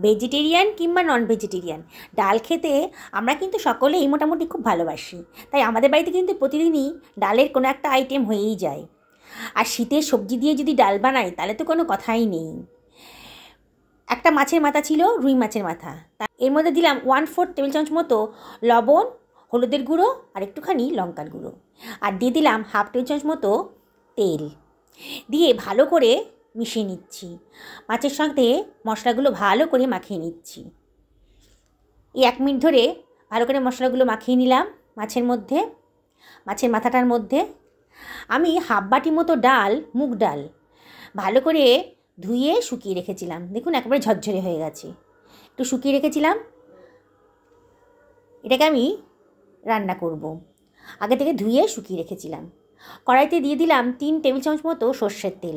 Vegetarian কিংবা নন vegetarian, ডাল খেতে আমরা কিন্তু সকলেই মোটামুটি খুব ভালোবাসি। তাই আমাদের বাড়িতে কিন্তু প্রতিদিনই ডালের কোনো একটা আইটেম হয়েই যায়। আর শীতের সবজি দিয়ে যদি ডাল বানাই তাহলে তো কোনো কথাই নেই। একটা মাছের মাথা ছিল, রুই মাছের মাথা। এর মধ্যে দিলাম 1/4 টেবিল চামচ মতো লবণ, হলুদের গুঁড়ো আর একটুখানি লঙ্কার গুঁড়ো, আর দিয়ে দিলাম 1/2 টেবিল চামচ মতো তেল। দিয়ে ভালো করে মিশিয়ে নিচ্ছি। মাছের সাথে মশলাগুলো ভালো করে মাখিয়ে নিচ্ছি। এই 1 মিনিট ধরে ভালো করে মশলাগুলো মাখিয়ে নিলাম মাছের মাথাটার মধ্যে। আমি 1/2 বাটি মতো ডাল, মুগ ডাল, ভালো করে ধুয়ে শুকিয়ে রেখেছিলাম। দেখুন একেবারে ঝরঝরে হয়ে গেছে। একটু শুকিয়ে রেখেছিলাম। এটাকে আমি রান্না করব। আগে থেকে ধুয়ে শুকিয়ে রেখেছিলাম। কড়াইতে দিয়ে দিলাম 3 টেবিল চামচ মতো সর্ষের তেল।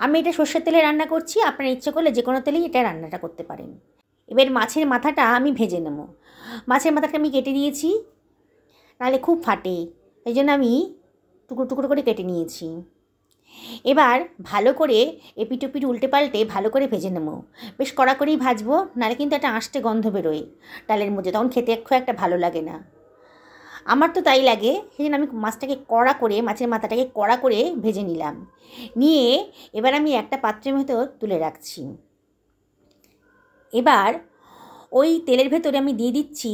আমি এটা সর্ষের তেলে রান্না করছি, আপনারা ইচ্ছে করলে যে কোনো তেলেই এটা রান্নাটা করতে পারেন। এবার মাছের মাথাটা আমি ভেজে নেব। মাছের মাথাটা আমি কেটে দিয়েছি, নাহলে খুব ফাটে, এই জন্য আমি টুকরো টুকরো করে কেটে নিয়েছি। এবার ভালো করে এপিট ওপিট উল্টে পাল্টে ভালো করে ভেজে নেব। বেশ কড়া করেই ভাজবো, নাহলে কিন্তু একটা আঁশটে গন্ধ বেরোয় ডালের মধ্যে, তখন খেতে খুব একটা ভালো লাগে না। আমার তো তাই লাগে, সেই জন্য আমি মাছের মাথাটাকে কড়া করে ভেজে নিলাম। নিয়ে এবার আমি একটা পাত্রের ভেতর তুলে রাখছি। এবার ওই তেলের ভেতরে আমি দিয়ে দিচ্ছি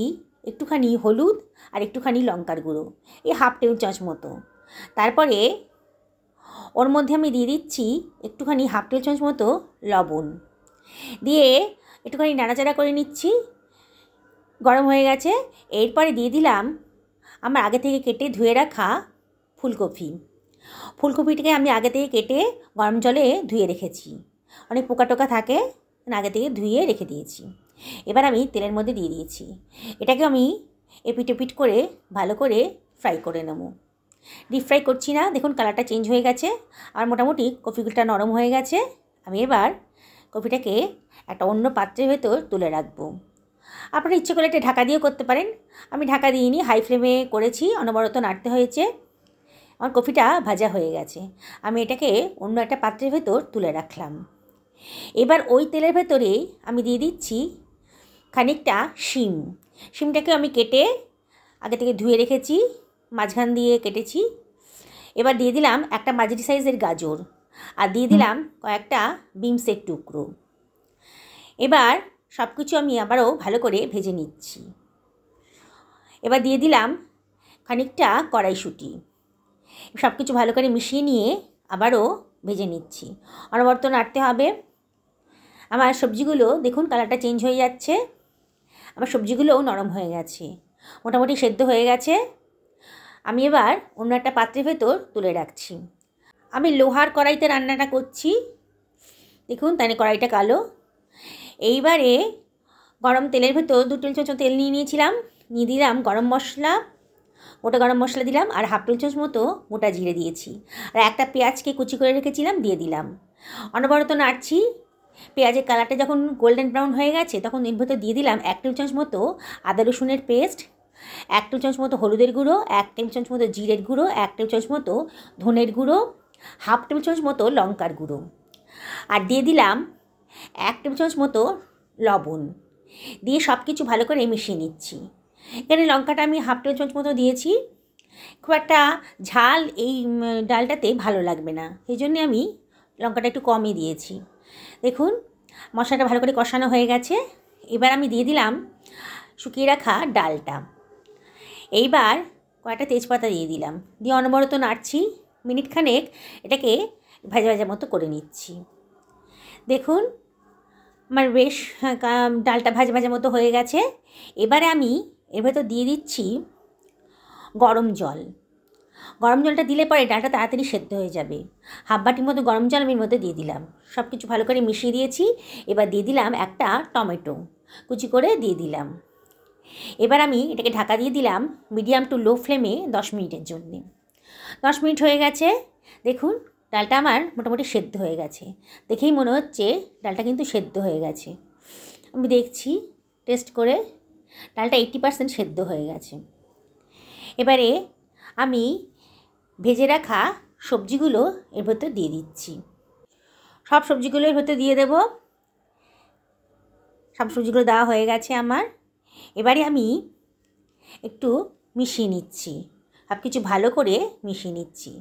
একটুখানি হলুদ আর একটুখানি লঙ্কার গুঁড়ো, এই 1/2 টেবিল চামচ মতো। তারপরে ওর মধ্যে আমি দিয়ে দিচ্ছি একটুখানি 1/2 টেবিল চামচ মতো লবণ। দিয়ে একটুখানি নাড়াচাড়া করে নিচ্ছি। গরম হয়ে গেছে। এরপরে দিয়ে দিলাম আমার আগে থেকে কেটে ধুয়ে রাখা ফুলকপিটাকে আমি আগে থেকে কেটে গরম জলে ধুয়ে রেখেছি। অনেক পোকা টোকা থাকে, আগে থেকে ধুয়ে রেখে দিয়েছি। এবার আমি তেলের মধ্যে দিয়ে দিয়েছি। এটাকে আমি এপিট ওপিট করে ভালো করে ফ্রাই করে নেব। ডিপ ফ্রাই করছি না, দেখুন কালারটা চেঞ্জ হয়ে গেছে আর মোটামুটি কপিটা নরম হয়ে গেছে। আমি এবার কপিটাকে একটা অন্য পাত্রের ভেতর তুলে রাখবো। আপনারা ইচ্ছে করলে এটা ঢাকা দিয়েও করতে পারেন। আমি ঢাকা দিইনি, হাই ফ্লেমে করেছি, অনবরত নাড়তে হয়েছে। আমার কপিটা ভাজা হয়ে গেছে। আমি এটাকে অন্য একটা পাত্রের ভেতর তুলে রাখলাম। এবার ওই তেলের ভেতরে আমি দিয়ে দিচ্ছি খানিকটা শিমটাকে আমি কেটে আগে থেকে ধুয়ে রেখেছি, মাঝখান দিয়ে কেটেছি। এবার দিয়ে দিলাম একটা মাঝারি সাইজের গাজর, আর দিয়ে দিলাম কয়েকটা বিনসের টুকরো। এবার সব কিছু আমি আবারও ভালো করে ভেজে নিচ্ছি। এবার দিয়ে দিলাম খানিকটা কড়াইশুঁটি। সব কিছু ভালো করে মিশিয়ে নিয়ে আবারও ভেজে নিচ্ছি। অনবরত নাড়তে হবে। আমার সবজিগুলো দেখুন কালারটা চেঞ্জ হয়ে যাচ্ছে। আমার সবজিগুলোও নরম হয়ে গেছে, মোটামুটি সেদ্ধ হয়ে গেছে। আমি এবার অন্য একটা পাত্রের ভেতর তুলে রাখছি। আমি লোহার কড়াইতে রান্নাটা করছি, দেখুন তাই কড়াইটা কালো। এইবারে গরম তেলের ভেতর 2 টেবিল চামচ তেল নিয়েছিলাম। নিয়ে দিলাম গরম মশলা, গোটা গরম মশলা দিলাম, আর 1/2 টেবিল চামচ মতো গোটা জিরে দিয়েছি, আর একটা পেঁয়াজকে কুচি করে রেখেছিলাম দিয়ে দিলাম। অনবরত নাড়ছি। পেঁয়াজের কালারটা যখন গোল্ডেন ব্রাউন হয়ে গেছে তখন এর ভেতর দিয়ে দিলাম 1 টেবিল চামচ মতো আদা রসুনের পেস্ট, 1 টেবিল চামচ মতো হলুদের গুঁড়ো, 1 টেবিল চামচ মতো জিরের গুঁড়ো, 1 টেবিল চামচ মতো ধনের গুঁড়ো, 1/2 টেবিল চামচ মতো লঙ্কার গুঁড়ো, আর দিয়ে দিলাম 1 টেবিল চামচ মতো লবণ। দিয়ে সব কিছু ভালো করে মিশিয়ে নিচ্ছি। এখানে লঙ্কাটা আমি 1/2 টেবিল চামচ মতো দিয়েছি। খুব একটা ঝাল এই ডালটাতে ভালো লাগবে না, সেই জন্যে আমি লঙ্কাটা একটু কমই দিয়েছি। দেখুন মশলাটা ভালো করে কষানো হয়ে গেছে। এবার আমি দিয়ে দিলাম শুকিয়ে রাখা ডালটা। এইবার কয়েকটা তেজপাতা দিয়ে দিলাম, দিয়ে অনবরত নাড়ছি। মিনিট খানেক এটাকে ভাজা ভাজা মতো করে নিচ্ছি। দেখুন আমার বেশ ডালটা ভাজা ভাজা মতো হয়ে গেছে। এবারে আমি এর ভেতর দিয়ে দিচ্ছি গরম জল। গরম জলটা দিলে পরে ডালটা তাড়াতাড়ি সেদ্ধ হয়ে যাবে। 1/2 বাটির মতো গরম জল আমি এর মধ্যে দিয়ে দিলাম। সব কিছু ভালো করে মিশিয়ে দিয়েছি। এবার দিয়ে দিলাম একটা টমেটো কুচি করে দিয়ে দিলাম। এবার আমি এটাকে ঢাকা দিয়ে দিলাম মিডিয়াম টু লো ফ্লেমে 10 মিনিটের জন্য। 10 মিনিট হয়ে গেছে। দেখুন ডালটা আমার মোটামুটি সেদ্ধ হয়ে গেছে, দেখেই মনে হচ্ছে ডালটা কিন্তু সেদ্ধ হয়ে গেছে। আমি দেখছি টেস্ট করে, ডালটা 80% সেদ্ধ হয়ে গেছে। এবারে আমি ভেজে রাখা সবজিগুলো এর ভেতর দিয়ে দিচ্ছি। সব সবজিগুলো এর ভেতর দিয়ে দেব। সব সবজিগুলো দেওয়া হয়ে গেছে আমার। এবারে আমি একটু মিশিয়ে নিচ্ছি, সব কিছু ভালো করে মিশিয়ে নিচ্ছি।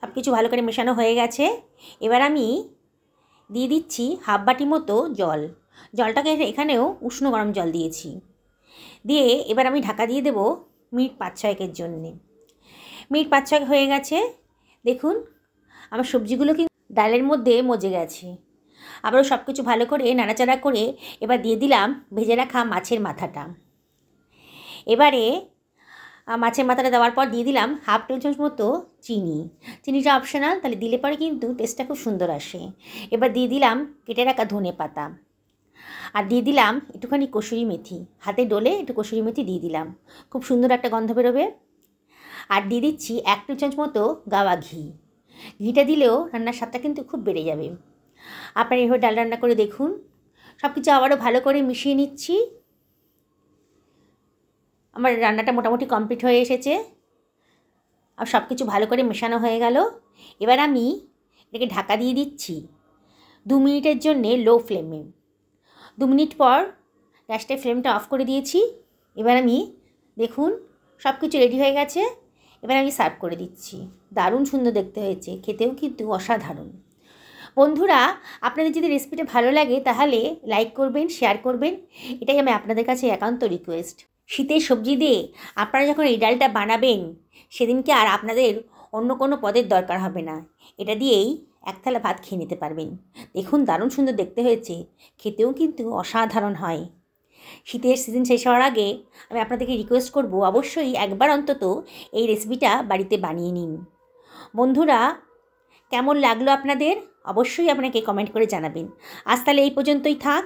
সব কিছু ভালো করে মেশানো হয়ে গেছে। এবার আমি দিয়ে দিচ্ছি হাফ বাটি মতো জল। জলটাকে এখানেও উষ্ণ গরম জল দিয়েছি। দিয়ে এবার আমি ঢাকা দিয়ে দেবো মিনিট 5-6 জন্যে। মিনিট 5-6 হয়ে গেছে। দেখুন আমার সবজিগুলো কিন্তু ডালের মধ্যে মজে গেছে। আবারও সব কিছু ভালো করে নাড়াচাড়া করে এবার দিয়ে দিলাম ভেজে রাখা মাছের মাথাটা। এবারে মাছের মাথাটা দেওয়ার পর দিয়ে দিলাম হাফ টেবিল চামচ মতো চিনি। চিনিটা অপশনাল, তাহলে দিলে পরে কিন্তু টেস্টটা খুব সুন্দর আসে। এবার দিয়ে দিলাম কেটে রাখা ধনে পাতা, আর দিয়ে দিলাম একটুখানি কসুরি মেথি। হাতে ডলে একটু কসুরি মেথি দিয়ে দিলাম, খুব সুন্দর একটা গন্ধ বেরোবে। আর দিয়ে দিচ্ছি 1 টেবিল চামচ মতো গাওয়া ঘি। ঘিটা দিলেও রান্নার স্বাদটা কিন্তু খুব বেড়ে যাবে। আপনারা এইভাবে ডাল রান্না করে দেখুন। সব কিছু আবারও ভালো করে মিশিয়ে নিচ্ছি। আমার রান্নাটা মোটামুটি কমপ্লিট হয়ে এসেছে। আর সব কিছু ভালো করে মেশানো হয়ে গেল। এবার আমি এটাকে ঢাকা দিয়ে দিচ্ছি 2 মিনিটের জন্যে লো ফ্লেমে। 2 মিনিট পর গ্যাসটার ফ্লেমটা অফ করে দিয়েছি। এবার আমি দেখুন সব কিছু রেডি হয়ে গেছে। এবার আমি সার্ভ করে দিচ্ছি। দারুণ সুন্দর দেখতে হয়েছে, খেতেও কিন্তু অসাধারণ। বন্ধুরা, আপনাদের যদি রেসিপিটা ভালো লাগে তাহলে লাইক করবেন, শেয়ার করবেন, এটাই আমি আপনাদের কাছে একান্ত রিকোয়েস্ট। শীতের সবজি দিয়ে আপনারা যখন এই ডালটা বানাবেন সেদিনকে আর আপনাদের অন্য কোনো পদের দরকার হবে না। এটা দিয়েই 1 থালা ভাত খেয়ে নিতে পারবেন। দেখুন দারুণ সুন্দর দেখতে হয়েছে, খেতেও কিন্তু অসাধারণ হয়। শীতের সিজন শেষ হওয়ার আগে আমি আপনাদেরকে রিকোয়েস্ট করব, অবশ্যই একবার অন্তত এই রেসিপিটা বাড়িতে বানিয়ে নিন। বন্ধুরা, কেমন লাগলো আপনাদের অবশ্যই আপনাকে কমেন্ট করে জানাবেন। আজ তাহলে এই পর্যন্তই থাক।